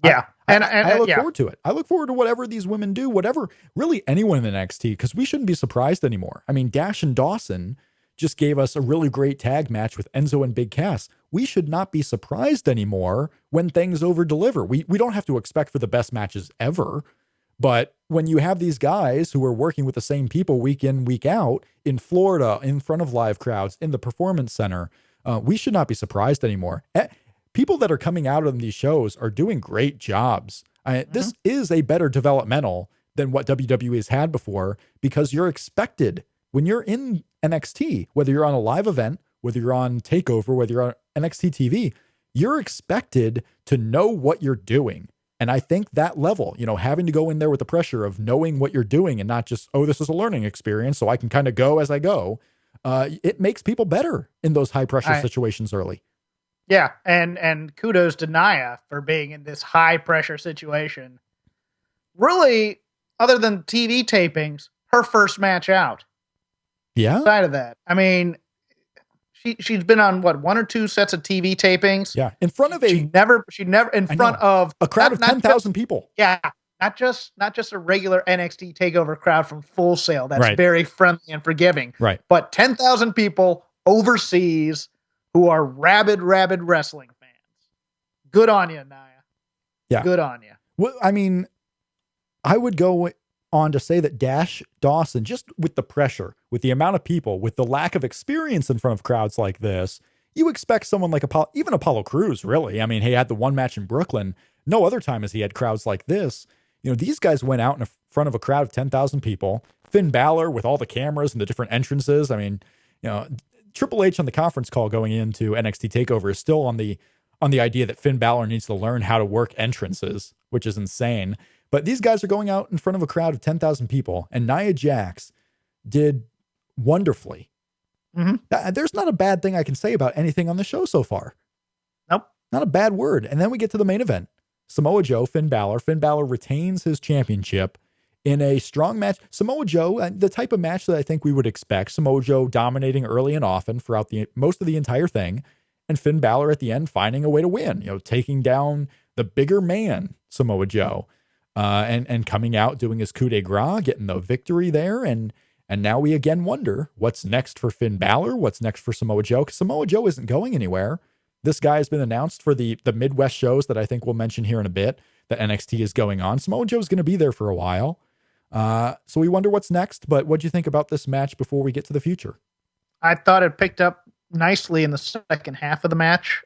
Yeah.
I look forward to it. I look forward to whatever these women do, whatever, really anyone in NXT, because we shouldn't be surprised anymore. I mean, Dash and Dawson just gave us a really great tag match with Enzo and Big Cass. We should not be surprised anymore when things over deliver. We don't have to expect for the best matches ever. But when you have these guys who are working with the same people week in, week out in Florida, in front of live crowds, in the Performance Center, we should not be surprised anymore. People that are coming out on these shows are doing great jobs. This is a better developmental than what WWE has had before, because you're expected when you're in NXT, whether you're on a live event, whether you're on Takeover, whether you're on NXT TV, you're expected to know what you're doing. And I think that level, having to go in there with the pressure of knowing what you're doing and not just, this is a learning experience, so I can kind of go as I go. It makes people better in those high pressure situations early.
Yeah. And kudos to Nia for being in this high pressure situation. Really, other than TV tapings, her first match out.
Yeah.
Outside of that, I mean, she's been on one or two sets of TV tapings.
Yeah, in front of
she never in front of
a crowd of 10,000 people.
Yeah, not just a regular NXT Takeover crowd from Full Sail that's very friendly and forgiving.
Right,
but 10,000 people overseas who are rabid wrestling fans. Good on you, Nia.
Yeah,
good on you.
Well, I mean, I would go on to say that Dash Dawson, just with the pressure, with the amount of people, with the lack of experience in front of crowds like this, you expect someone like even Apollo Crews, really. I mean, he had the one match in Brooklyn. No other time has he had crowds like this. These guys went out in front of a crowd of 10,000 people. Finn Balor with all the cameras and the different entrances. I mean, Triple H on the conference call going into NXT TakeOver is still on the idea that Finn Balor needs to learn how to work entrances, which is insane. But these guys are going out in front of a crowd of 10,000 people, and Nia Jax did wonderfully. There's not a bad thing I can say about anything on the show so far.
Nope.
Not a bad word. And then we get to the main event. Samoa Joe, Finn Balor. Finn Balor retains his championship in a strong match. Samoa Joe, the type of match that I think we would expect. Samoa Joe dominating early and often throughout most of the entire thing. And Finn Balor at the end finding a way to win, taking down the bigger man, Samoa Joe. And coming out, doing his coup de grace, getting the victory there. And now we again wonder what's next for Finn Balor, what's next for Samoa Joe, because Samoa Joe isn't going anywhere. This guy has been announced for the Midwest shows that I think we'll mention here in a bit that NXT is going on. Samoa Joe's going to be there for a while. So we wonder what's next. But what do you think about this match before we get to the future?
I thought it picked up nicely in the second half of the match.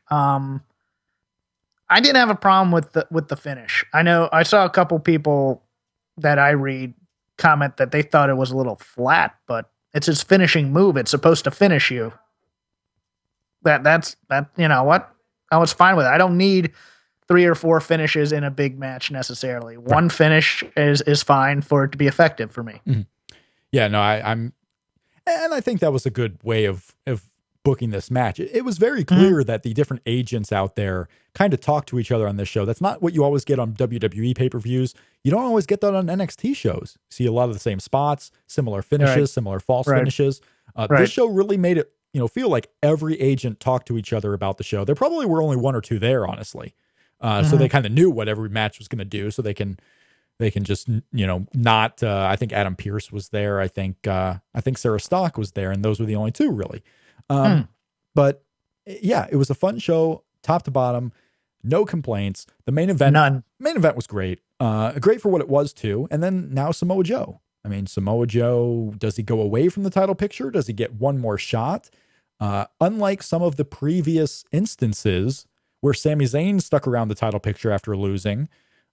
I didn't have a problem with the finish. I know I saw a couple people that I read comment that they thought it was a little flat, but it's his finishing move. It's supposed to finish you. That's you know what? I was fine with it. I don't need 3 or 4 finishes in a big match necessarily. Right. One finish is fine for it to be effective for me.
Mm-hmm. Yeah, no, and I think that was a good way of booking this match. It was very clear that the different agents out there kind of talk to each other on this show. That's not what you always get on WWE pay-per-views. You don't always get that on NXT shows. You see a lot of the same spots, similar finishes, similar false finishes. This show really made it, feel like every agent talked to each other about the show. There probably were only 1 or 2 there, honestly. So they kind of knew what every match was going to do, so they can just, not, I think Adam Pearce was there. I think Sarah Stock was there, and those were the only 2 really. But yeah, it was a fun show, top to bottom, no complaints. The main event was great. Great for what it was too. And then now Samoa Joe. I mean, Samoa Joe, does he go away from the title picture? Does he get one more shot? Unlike some of the previous instances where Sami Zayn stuck around the title picture after losing,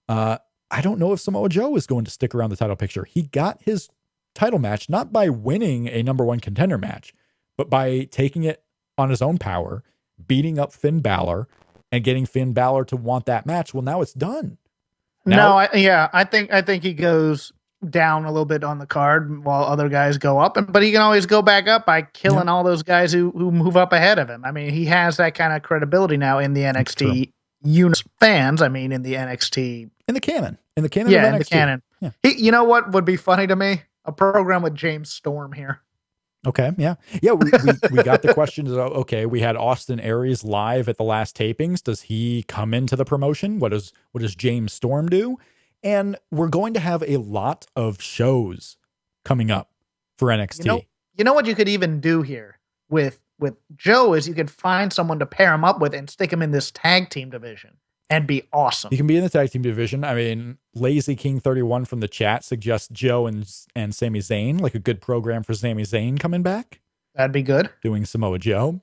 I don't know if Samoa Joe is going to stick around the title picture. He got his title match not by winning a number 1 contender match, but by taking it on his own power, beating up Finn Balor, and getting Finn Balor to want that match. Well, now it's done. Now,
I think he goes down a little bit on the card while other guys go up, but he can always go back up by killing all those guys who move up ahead of him. I mean, he has that kind of credibility now in the NXT universe fans. I mean, in the NXT
in the canon
of
NXT.
in the canon. Yeah. You know what would be funny to me? A program with James Storm here.
Okay, yeah. We got the questions. Okay, we had Austin Aries live at the last tapings. Does he come into the promotion? What does James Storm do? And we're going to have a lot of shows coming up for NXT.
You know what you could even do here with Joe is you could find someone to pair him up with and stick him in this tag team division and be awesome.
He can be in the tag team division. I mean, Lazy King 31 from the chat suggests Joe and Sami Zayn, like a good program for Sami Zayn coming back.
That'd be good.
Doing Samoa Joe.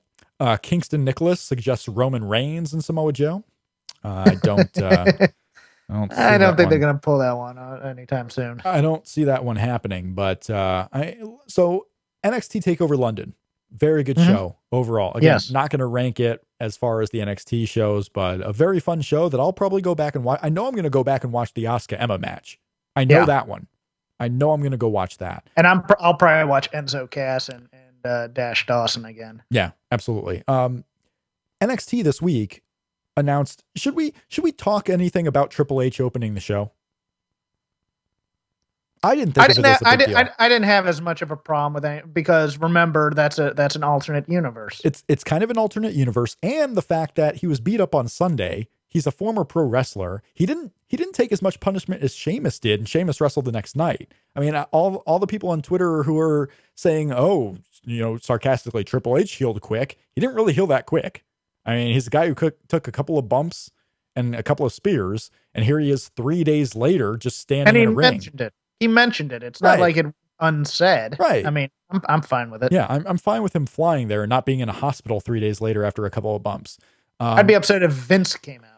Kingston Nicholas suggests Roman Reigns and Samoa Joe. I don't think
they're going to pull that one anytime soon.
I don't see that one happening, but so NXT Takeover London, very good show overall. Again, not going to rank it as far as the NXT shows, but a very fun show that I'll probably go back and watch. I know I'm going to go back and watch the Asuka Emma match. I know that one. I know I'm going to go watch that.
And I'll probably watch Enzo Cass and Dash Dawson again.
Yeah, absolutely. NXT this week announced, should we talk anything about Triple H opening the show? I didn't think
I didn't have as much of a problem with it because remember that's an alternate universe.
It's kind of an alternate universe, and the fact that he was beat up on Sunday. He's a former pro wrestler. He didn't take as much punishment as Sheamus did, and Sheamus wrestled the next night. I mean, all the people on Twitter who are saying, sarcastically, Triple H healed quick. He didn't really heal that quick. I mean, he's a guy who took a couple of bumps and a couple of spears, and here he is 3 days later just standing in a ring.
He mentioned it. It's not like it unsaid.
Right.
I mean, I'm fine with it.
Yeah, I'm fine with him flying there and not being in a hospital 3 days later after a couple of bumps.
I'd be upset if Vince came out.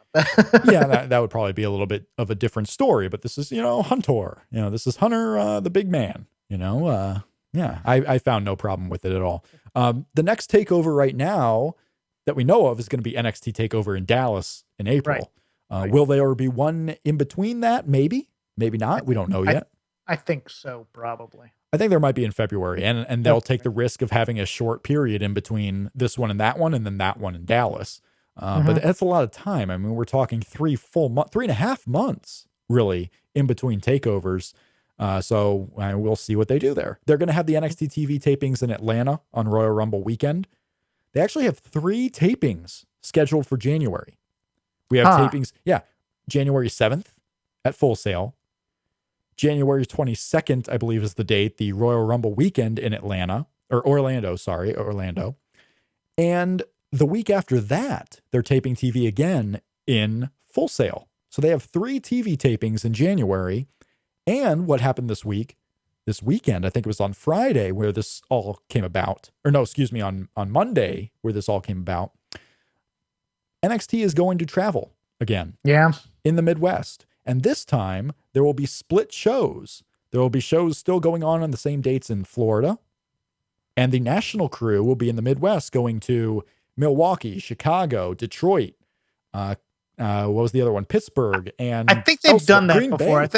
Yeah, that would probably be a little bit of a different story, but this is, Hunter. This is Hunter, the big man. I found no problem with it at all. The next takeover right now that we know of is going to be NXT Takeover in Dallas in April. Right. Will there be one in between that? Maybe not. We don't know yet.
I think so, probably.
I think there might be in February, and they'll take the risk of having a short period in between this one and then that one in Dallas. But that's a lot of time. I mean, we're talking 3.5 months, really, in between takeovers. So we'll see what they do there. They're going to have the NXT TV tapings in Atlanta on Royal Rumble weekend. They actually have 3 tapings scheduled for January. We have tapings, January 7th at Full Sail. January 22nd, I believe, is the date, the Royal Rumble weekend in Orlando. And the week after that, they're taping TV again in Full Sail. So they have 3 TV tapings in January. And what happened this weekend, I think it was on Friday where this all came about. On Monday where this all came about. NXT is going to travel again.
Yeah.
In the Midwest. And this time, there will be split shows. There will be shows still going on the same dates in Florida. And the national crew will be in the Midwest going to Milwaukee, Chicago, Detroit. What was the other one? Pittsburgh. And
I think they've done that before.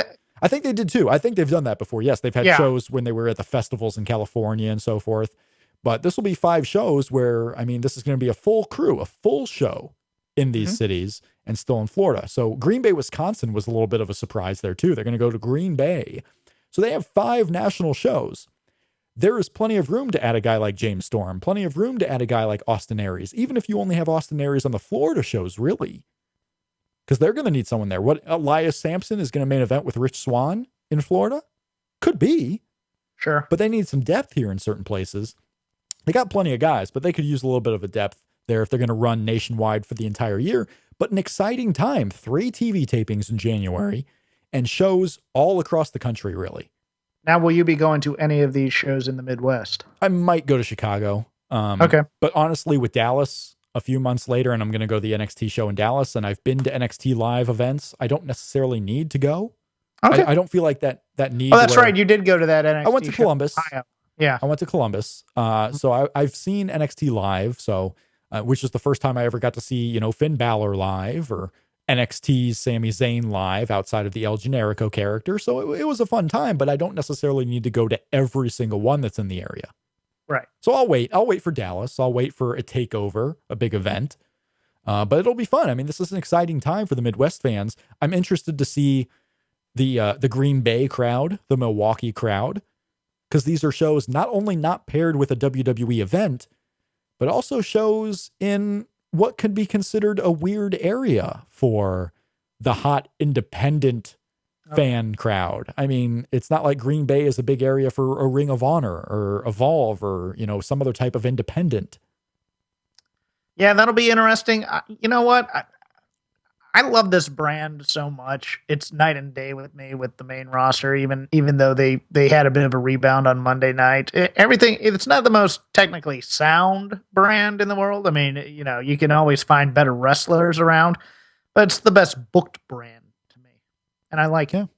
I think they did too. I think they've done that before. Yes, they've had shows when they were at the festivals in California and so forth. But this will be 5 shows where, this is going to be a full crew, a full show in these cities and still in Florida. So Green Bay, Wisconsin was a little bit of a surprise there too. They're going to go to Green Bay. So they have 5 national shows. There is plenty of room to add a guy like James Storm, plenty of room to add a guy like Austin Aries, even if you only have Austin Aries on the Florida shows, really. Because they're going to need someone there. What, Elias Sampson is going to main event with Rich Swann in Florida? Could be.
Sure.
But they need some depth here in certain places. They got plenty of guys, but they could use a little bit of a depth there if they're going to run nationwide for the entire year. But an exciting time. 3 TV tapings in January and shows all across the country, really.
Now, will you be going to any of these shows in the Midwest?
I might go to Chicago.
Okay.
But honestly, with Dallas a few months later, and I'm going to go to the NXT show in Dallas, and I've been to NXT live events, I don't necessarily need to go. Okay. I don't feel like that need.
Oh, that's right. You did go to that NXT
I went to Columbus.
Yeah.
I went to Columbus. So I've seen NXT live. So, which is the first time I ever got to see, Finn Balor live or NXT's Sami Zayn live outside of the El Generico character. So it was a fun time, but I don't necessarily need to go to every single one that's in the area.
Right.
So I'll wait. I'll wait for Dallas. I'll wait for a takeover, a big event. But it'll be fun. I mean, this is an exciting time for the Midwest fans. I'm interested to see the Green Bay crowd, the Milwaukee crowd, because these are shows not only not paired with a WWE event, but also shows in what could be considered a weird area for the hot independent fan crowd. I mean, it's not like Green Bay is a big area for a Ring of Honor or Evolve or, some other type of independent.
Yeah, that'll be interesting. You know what? I love this brand so much. It's night and day with me with the main roster, even though they had a bit of a rebound on Monday night. It's not the most technically sound brand in the world. I mean, you can always find better wrestlers around, but it's the best booked brand to me. And I like it.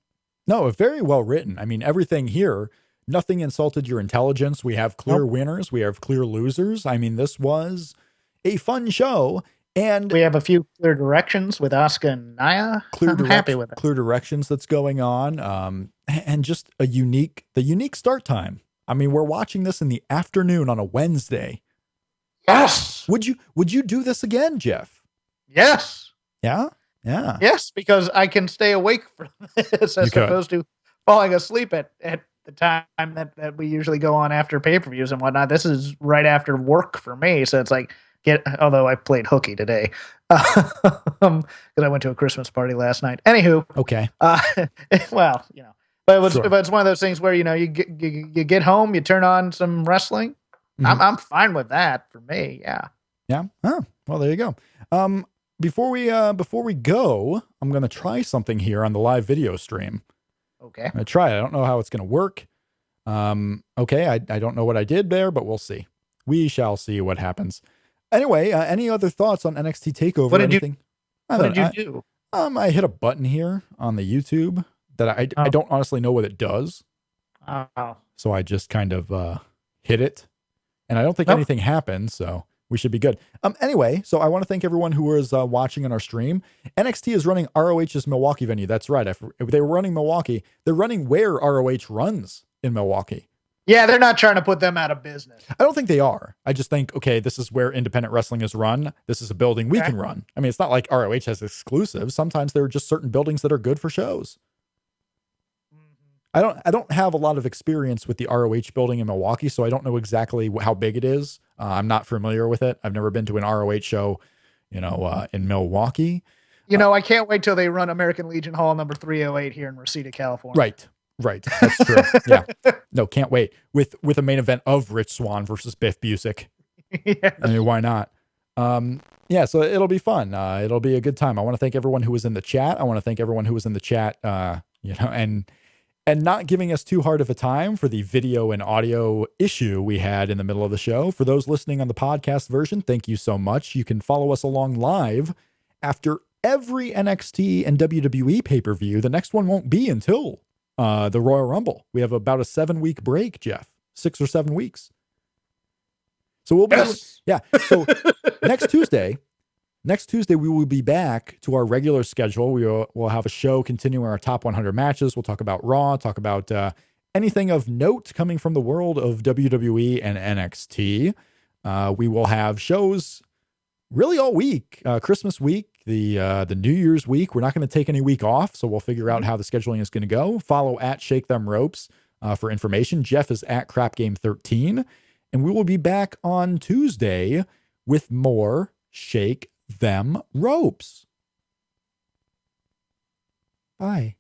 No, very well written. I mean, everything here, nothing insulted your intelligence. We have clear winners. We have clear losers. I mean, this was a fun show. And
we have a few clear directions with Oscar and Nia. I'm happy with it.
Clear directions that's going on. And just the unique start time. I mean, we're watching this in the afternoon on a Wednesday.
Yes.
Would you do this again, Jeff?
Yes.
Yeah. Yeah.
Yes, because I can stay awake for this as opposed to falling asleep at the time that we usually go on after pay-per-views and whatnot. This is right after work for me. So it's like, although I played hooky today, because I went to a Christmas party last night. Anywho,
okay.
Well, but it's one of those things where you get home, you turn on some wrestling. Mm-hmm. I'm fine with that for me. Yeah.
Yeah. Oh, well, there you go. Before we go, I'm gonna try something here on the live video stream.
Okay.
I'm gonna try it. I don't know how it's gonna work. Okay. I don't know what I did there, but we'll see. We shall see what happens. Anyway, any other thoughts on NXT Takeover?
What did you do?
I hit a button here on the YouTube that I don't honestly know what it does.
Oh.
So I just kind of hit it, and I don't think anything happened. So we should be good. Anyway, so I want to thank everyone who was watching on our stream. NXT is running ROH's Milwaukee venue. That's right. If they were running Milwaukee, they're running where ROH runs in Milwaukee.
Yeah, they're not trying to put them out of business.
I don't think they are. I just think, okay, this is where independent wrestling is run. This is a building we can run. I mean, it's not like ROH has exclusives. Sometimes there are just certain buildings that are good for shows. I don't have a lot of experience with the ROH building in Milwaukee, so I don't know exactly how big it is. I'm not familiar with it. I've never been to an ROH show, in Milwaukee.
I can't wait till they run American Legion Hall number 308 here in Reseda, California.
Right. That's true. Yeah. No, can't wait. With a main event of Rich Swann versus Biff Busick. Yes. I mean, why not? Yeah, so it'll be fun. It'll be a good time. I want to thank everyone who was in the chat. And not giving us too hard of a time for the video and audio issue we had in the middle of the show. For those listening on the podcast version, thank you so much. You can follow us along live after every NXT and WWE pay-per-view. The next one won't be until the Royal Rumble. We have about a 7-week break, Jeff. 6 or 7 weeks. So we'll be, So next Tuesday, we will be back to our regular schedule. We'll have a show continuing our top 100 matches. We'll talk about Raw, talk about anything of note coming from the world of WWE and NXT. We will have shows really all week, Christmas week, the New Year's week. We're not going to take any week off, so we'll figure out how the scheduling is going to go. Follow at Shake Them Ropes for information. Jeff is at CrapGame13, and we will be back on Tuesday with more Shake Them Ropes. Bye.